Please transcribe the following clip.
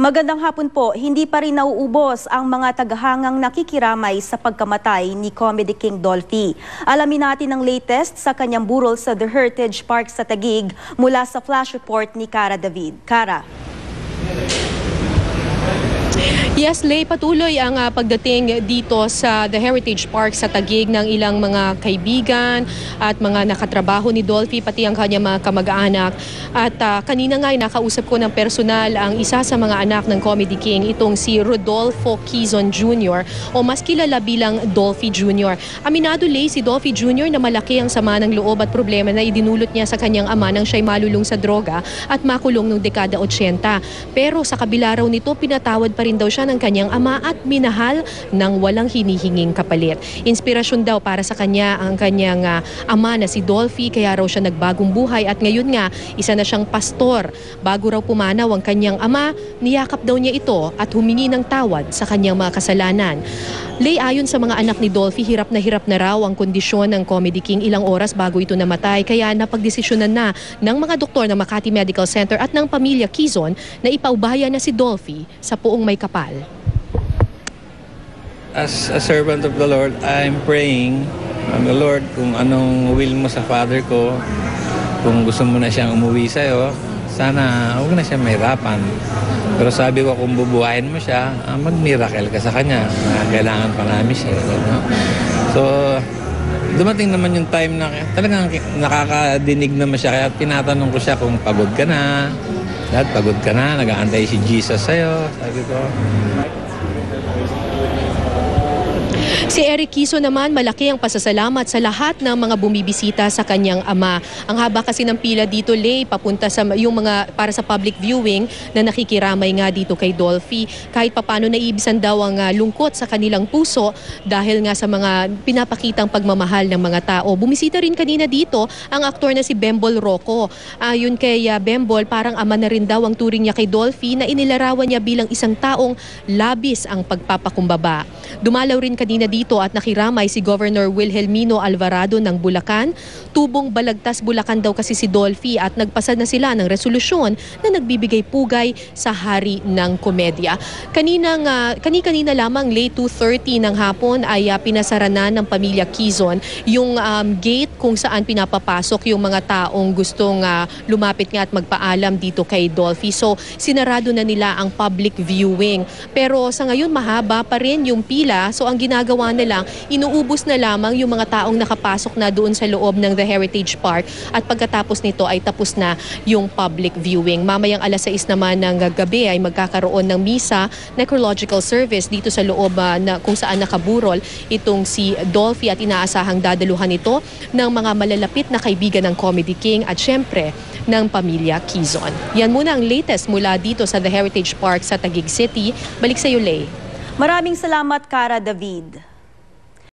Magandang hapon po. Hindi pa rin nauubos ang mga tagahangang nakikiramay sa pagkamatay ni Comedy King Dolphy. Alamin natin ang latest sa kanyang burol sa The Heritage Park sa Taguig mula sa flash report ni Cara David. Cara. Yes, Lay, patuloy ang pagdating dito sa The Heritage Park sa Taguig ng ilang mga kaibigan at mga nakatrabaho ni Dolphy, pati ang kanyang mga kamag-anak. At kanina nga nakausap ko ng personal ang isa sa mga anak ng Comedy King, itong si Rodolfo Quizon Jr. o mas kilala bilang Dolphy Jr. Aminado, Lay, si Dolphy Jr. na malaki ang sama ng loob at problema na idinulot niya sa kanyang ama nang siya'y malulong sa droga at makulong noong dekada 80. Pero sa kabila raw nito, pinatawad pa rin daw siya ng kanyang ama at minahal ng walang hinihinging kapalit. Inspirasyon daw para sa kanya ang kanyang ama na si Dolphy, kaya raw siya nagbagong buhay at ngayon nga isa na siyang pastor. Bago raw pumanaw ang kanyang ama, niyakap daw niya ito at humingi ng tawad sa kanyang mga kasalanan. Lay, ayon sa mga anak ni Dolphy, hirap na raw ang kondisyon ng Comedy King ilang oras bago ito namatay, kaya napagdesisyonan na ng mga doktor ng Makati Medical Center at ng pamilya Quizon na ipaubaya na si Dolphy sa Puong May Kapal. As a servant of the Lord, I'm praying on the Lord kung anong will mo sa father ko. Kung gusto mo na siyang umuwi sa'yo, sana huwag na siya mahirapan. Pero sabi ko, kung bubuhayin mo siya, mag-miracle ka sa kanya. Kailangan pa namin siya. No? So, dumating naman yung time na talagang nakakadinig naman siya. Kaya tinatanong ko siya kung pagod ka na. Dad, pagod ka na? Nag-aantay si Jesus sa'yo. Sabi ko. Si Eric Quizon naman, malaki ang pasasalamat sa lahat ng mga bumibisita sa kanyang ama. Ang haba kasi ng pila dito, Lay, papunta sa yung mga para sa public viewing na nakikiramay nga dito kay Dolphy. Kahit papano naiibisan daw ang lungkot sa kanilang puso dahil nga sa mga pinapakitang pagmamahal ng mga tao. Bumisita rin kanina dito ang aktor na si Bembol Rocco. Ayon kay Bembol, parang ama na rin daw ang turing niya kay Dolphy na inilarawan niya bilang isang taong labis ang pagpapakumbaba. Dumalaw rin kanina dito at nakiramay si Governor Wilhelmino Alvarado ng Bulacan. Tubong Balagtas, Bulacan daw kasi si Dolphy at nagpasa na sila ng resolusyon na nagbibigay pugay sa hari ng komedya. Kanina lamang late 2:30 ng hapon ay pinasara na ng pamilya Quizon yung gate kung saan pinapapasok yung mga taong gustong lumapit nga at magpaalam dito kay Dolphy. So sinarado na nila ang public viewing. Pero sa ngayon mahaba pa rin yung pila. So ang ginagawa na lang, inuubos na lamang yung mga taong nakapasok na doon sa loob ng The Heritage Park at pagkatapos nito ay tapos na yung public viewing. Mamayang 6:00 naman ng gabi ay magkakaroon ng misa, necrological service dito sa loob na kung saan nakaburol itong si Dolphy at inaasahang dadaluhan ito ng mga malalapit na kaibigan ng Comedy King at syempre ng pamilya Quizon. Yan muna ang latest mula dito sa The Heritage Park sa Taguig City. Balik sa iyo, Lay. Maraming salamat, Cara David.